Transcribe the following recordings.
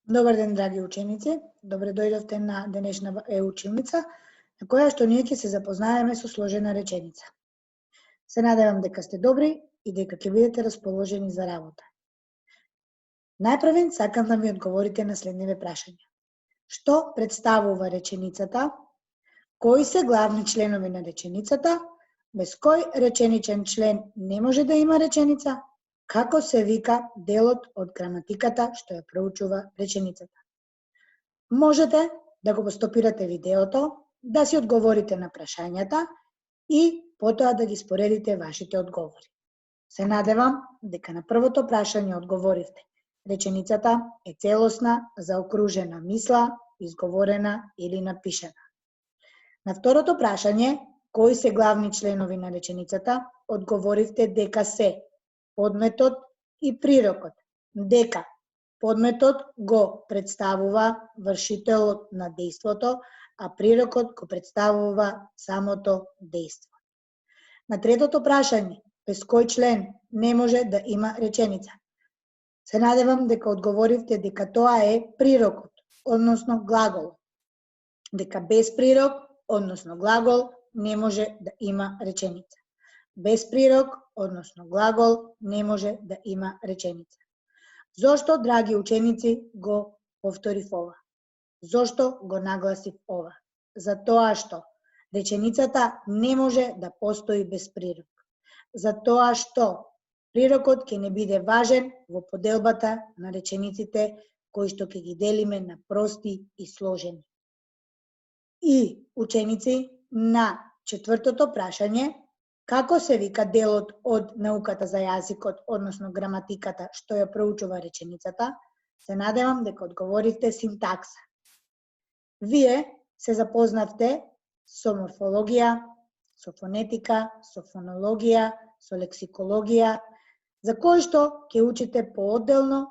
Добар ден, драги ученици. Добре дојдовте на денешна училница, на која што ние ќе се запознаеме со сложена реченица. Се надевам дека сте добри и дека ќе бидете расположени за работа. Најпрвен сакам да ми одговорите на следниве прашања. Што представува реченицата? Кои се главни членови на реченицата? Без кој реченичен член не може да има реченица? Како се вика делот од граматиката што ја проучува реченицата? Можете да го стопирате видеото, да си одговорите на прашањата и потоа да ги споредите вашите одговори. Се надевам дека на првото прашање одговоривте. Реченицата е целосна, заокружена мисла, изговорена или напишана. На второто прашање, кои се главни членови на реченицата, одговоривте дека се подметот и прирокот, дека подметот го представува вршителот на дејството, а прирокот го представува самото дејство. На третото прашање, без кој член не може да има реченица? Се надевам дека одговоривте дека тоа е прирокот, односно глаголот. Дека без прирок, односно глагол, не може да има реченица. Без прирок, односно глагол, не може да има реченица. Зошто, драги ученици, го повторив ова? Зошто го нагласив ова? Затоа што реченицата не може да постои без прирок. Затоа што прирокот ќе не биде важен во поделбата на речениците кои што ќе ги делиме на прости и сложени. И, ученици, на четвртото прашање, како се вика делот од науката за јазикот, односно граматиката, што ја проучува реченицата, се надевам дека одговоривте синтакса. Вие се запознавте со морфологија, со фонетика, со фонологија, со лексикологија, за кои што ќе учите поодделно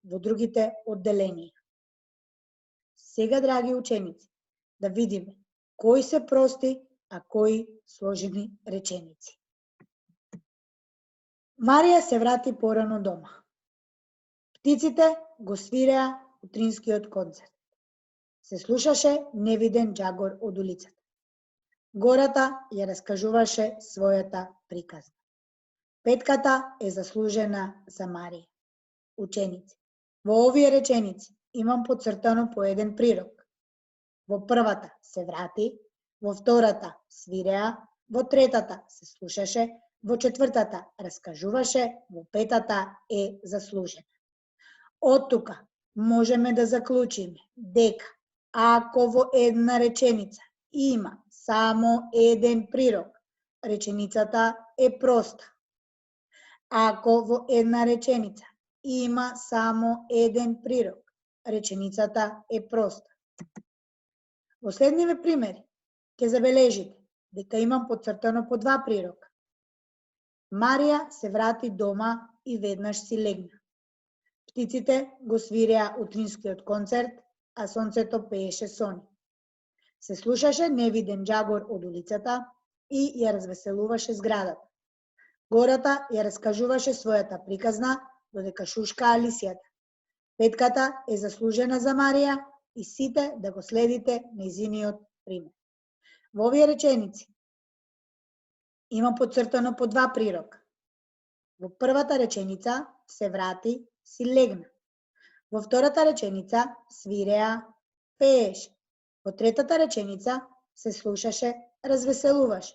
во другите одделенија. Сега, драги ученици, да видиме кои се прости, а кои сложени реченици. Марија се врати порано дома. Птиците го свиреа утринскиот концерт. Се слушаше невиден џагор од улицата. Гората ја раскажуваше својата приказна. Петката е заслужена за Марија. Ученици, во овие реченици имам поцртано по еден прирок. Во првата се врати, во втората свиреа, во третата се слушаше, во четвртата раскажуваше, во петата е заслужена. Од тука можеме да заклучиме дека ако во една реченица има само еден прирок, реченицата е проста. Ако во една реченица има само еден прирок, реченицата е проста. Во следниве примери ќе забележите дека имам поцртано по два прирока. Марија се врати дома и веднаш си легна. Птиците го свиреа утринскиот концерт, а сонцето пееше сони. Се слушаше невиден џагор од улицата и ја развеселуваше зградата. Гората ја раскажуваше својата приказна, додека шушкаа лисијата. Петката е заслужена за Марија и сите да го следите нејзиниот пример. Во овие реченици има поцртано по два прирока. Во првата реченица се врати, си легна. Во втората реченица свиреа, пееше. Во третата реченица се слушаше, развеселуваше.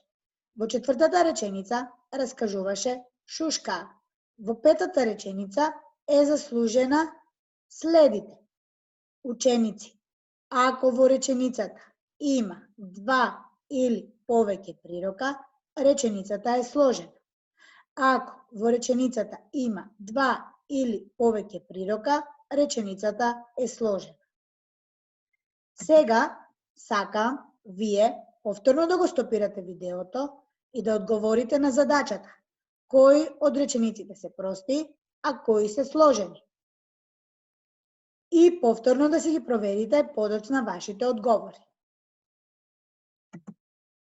Во четвртата реченица раскажуваше, шушкаа. Во петата реченица е заслужена, следите. Ученици, ако во реченицата има два или повеќе прирока, реченицата е сложена. Ако во реченицата има два или повеќе прирока, реченицата е сложена. Сега сакам вие повторно да го стопирате видеото и да одговорите на задачата. Кои од речениците се прости, а кои се сложени? И повторно да си ги проверите подоцна вашите одговори.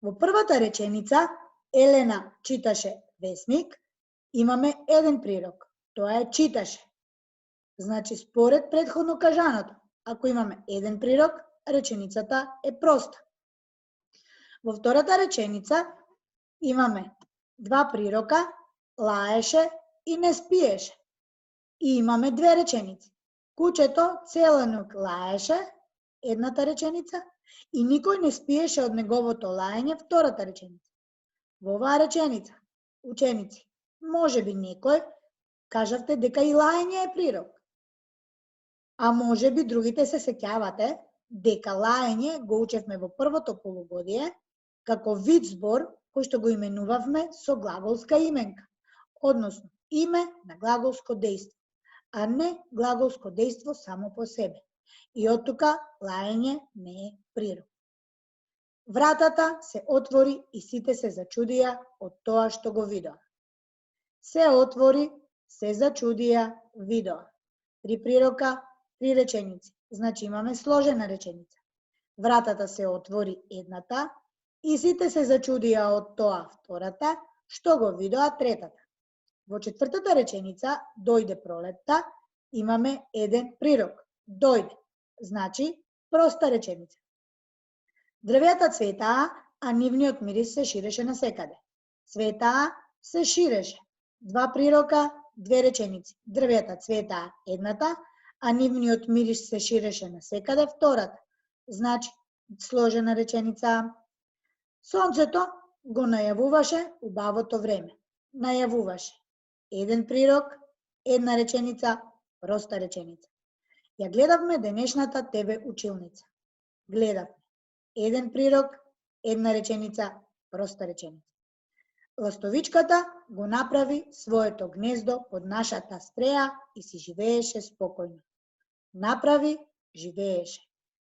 Во првата реченица Елена читаше весник, имаме еден прирок, тоа е читаше. Значи, според претходно кажаното, ако имаме еден прирок, реченицата е проста. Во втората реченица имаме два прирока, лаеше и не спиеше. И имаме две реченици. Кучето цела ноќ лаеше, едната реченица, и никој не спиеше од неговото лаење, втората реченица. Во оваа реченица, ученици, може би некој кажавте дека и лаење е прирок. А може би другите се сеќавате дека лаење го учевме во првото полугодие како вид збор кој што го именувавме со глаголска именка, односно име на глаголско дејство, а не глаголско дејство само по себе. И од тука лаење не е прирок. Вратата се отвори и сите се зачудија од тоа што го видоа. Се отвори, се зачудија, видоа. Три прирока, три реченици. Значи имаме сложена реченица. Вратата се отвори едната и сите се зачудија од тоа втората, што го видоа третата. Во четвртата реченица, дојде пролетта, имаме еден прирок. Дојде. Значи, проста реченица. Дрвјата цветаа, а нивниот мирис се ширеше насекаде. Цветаа се ширеше. Два прирока, две реченици. Дрвјата цветаа едната, а нивниот мирис се ширеше насекаде втората. Значи, сложена реченица. Сонцето го најавуваше убавото време. Најавуваше. Еден прирок, една реченица, проста реченица. Ја гледавме денешната тебе училница. Гледавме. Еден прирок, една реченица, проста реченица. Ластовичката го направи своето гнездо под нашата стреја и си живееше спокојно. Направи, живееше.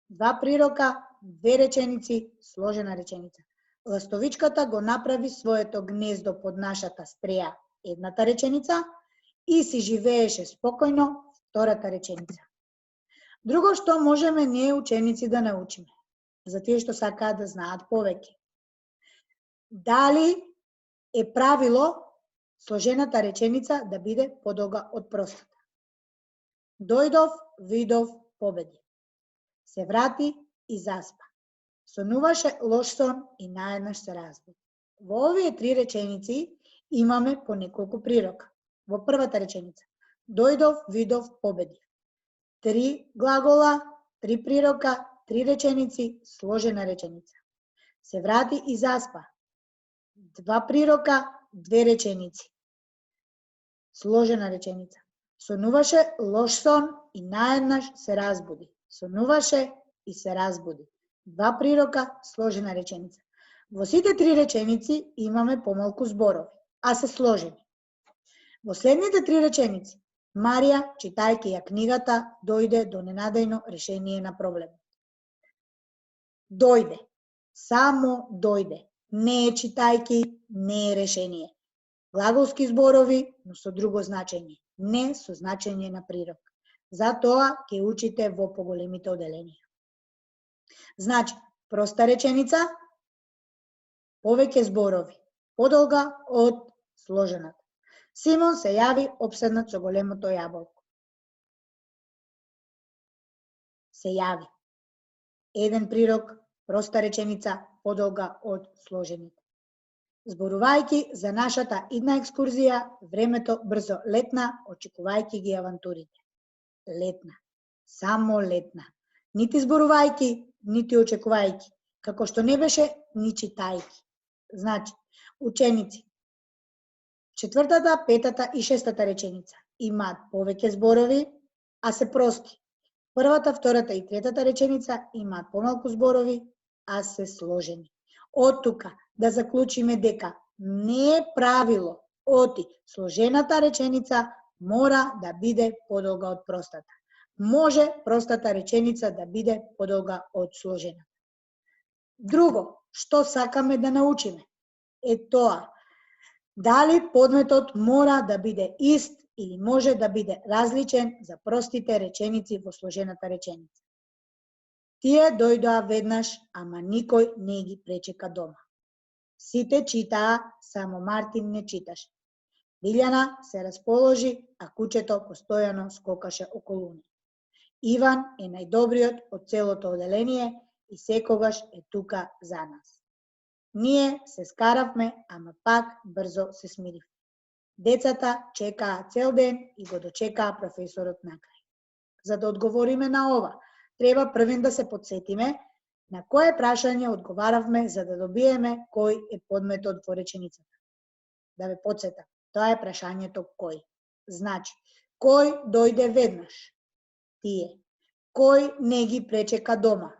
Два прирока, две реченици, сложена реченица. Ластовичката го направи своето гнездо под нашата стреја, едната реченица, и си живееше спокојно, втората реченица. Друго што можеме ние ученици да научиме, за тие што сакаат да знаат повеќе. Дали е правило сложената реченица да биде подолга од простата? Дојдов, видов, победи. Се врати и заспа. Сонуваше лош сон и наеднаш се разбуди. Во овие три реченици имаме по неколку прирока. Во првата реченица дојдов, видов, победи. Три глагола, три прирока, три реченици, сложена реченица. Се врати и заспа. Два прирока, две реченици. Сложена реченица. Сонуваше лош сон и наеднаш се разбуди. Сонуваше и се разбуди. Два прирока, сложена реченица. Во сите три реченици имаме помалку зборови, а се сложени. Во следните три реченици, Марија, читајќи ја книгата, дојде до ненадејно решение на проблемот. Дојде. Само дојде. Не е читајќи, не е решение. Глаголски зборови, но со друго значење. Не со значење на прирок. Затоа ќе учите во поголемите оделенија. Значи, проста реченица, повеќе зборови, подолга од сложената. Симон се јави опседнат со големото јаболко. Се јави. Еден прирок, проста реченица, подолга од сложените. Зборувајќи за нашата идна екскурзија, времето брзо летна, очекувајќи ги авантурите. Летна. Само летна. Нити зборувајќи, нити очекувајќи. Како што не беше ни читајќи. Значи, ученици, четвртата, петата и шестата реченица имаат повеќе зборови, а се прости. Првата, втората и третата реченица имаат помалку зборови, а се сложени. Од тука да заклучиме дека не е правило оти сложената реченица мора да биде подолга од простата. Може простата реченица да биде подолга од сложената. Друго, што сакаме да научиме, е тоа дали подметот мора да биде ист или може да биде различен за простите реченици во сложената реченица. Тие дојдоа веднаш, ама никој не ги пречека дома. Сите читаа, само Мартин не читаше. Билјана се расположи, а кучето постојано скокаше околу неа. Иван е најдобриот од целото оделение и секогаш е тука за нас. Ние се скаравме, ама пак брзо се смиривме. Децата чекаа цел ден и го дочекаа професорот накрај. За да одговориме на ова, треба првен да се подсетиме на кое прашање одговаравме за да добиеме кој е подметот во реченицата. Да ве подсетам, тоа е прашањето кој. Значи, кој дојде веднаш? Тие. Кој не ги пречека дома?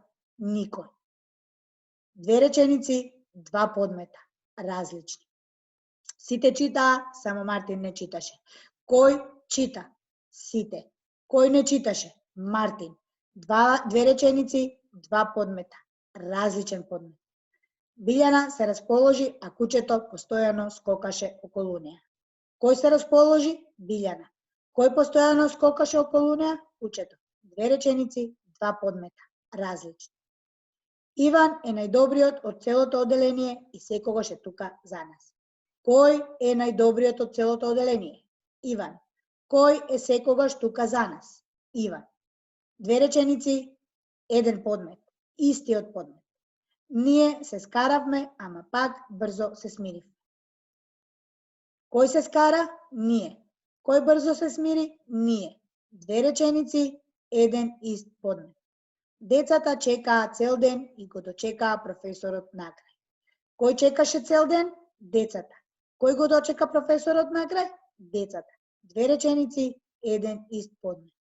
Никој. Две реченици, два подмета, различни. Сите читаа, само Мартин не читаше. Кој чита? Сите. Кој не читаше? Мартин. Две реченици, два подмета, различен подмет. Билјана се расположи, а кучето постојано скокаше околу неа. Кој се расположи? Билјана. Кој постојано скокаше околу неа? Кучето. Две реченици, два подмета, различни. Иван е најдобриот од целото оделение и секогаш е тука за нас. Кој е најдобриот од целото оделение? Иван. Кој е секогаш тука за нас? Иван. Две реченици, еден подмет, истиот подмет. Ние се скаравме, ама пак брзо се смиривме. Кој се скара? Ние. Кој брзо се смири? Ние. Две реченици, еден ист подмет. Децата чекаа цел ден и го дочекаа професорот накрај. Кој чекаше цел ден? Децата. Кој го дочека професорот накрај? Децата. Две реченици, еден ист подмет.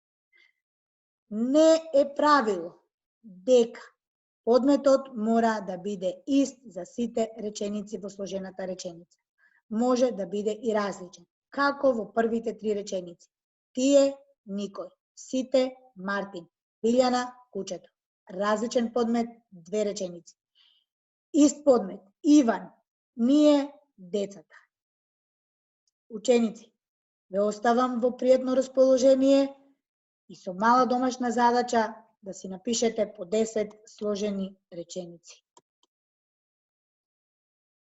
Не е правило дека подметот мора да биде ист за сите реченици во сложената реченица. Може да биде и различен, како во првите три реченици. Тие, никој. Сите, Мартин. Билјана, кучето. Различен подмет, две реченици. Ист подмет, Иван. Ние, децата. Ученици, ве оставам во пријатно расположение и со мала домашна задача да си напишете по 10 сложени реченици.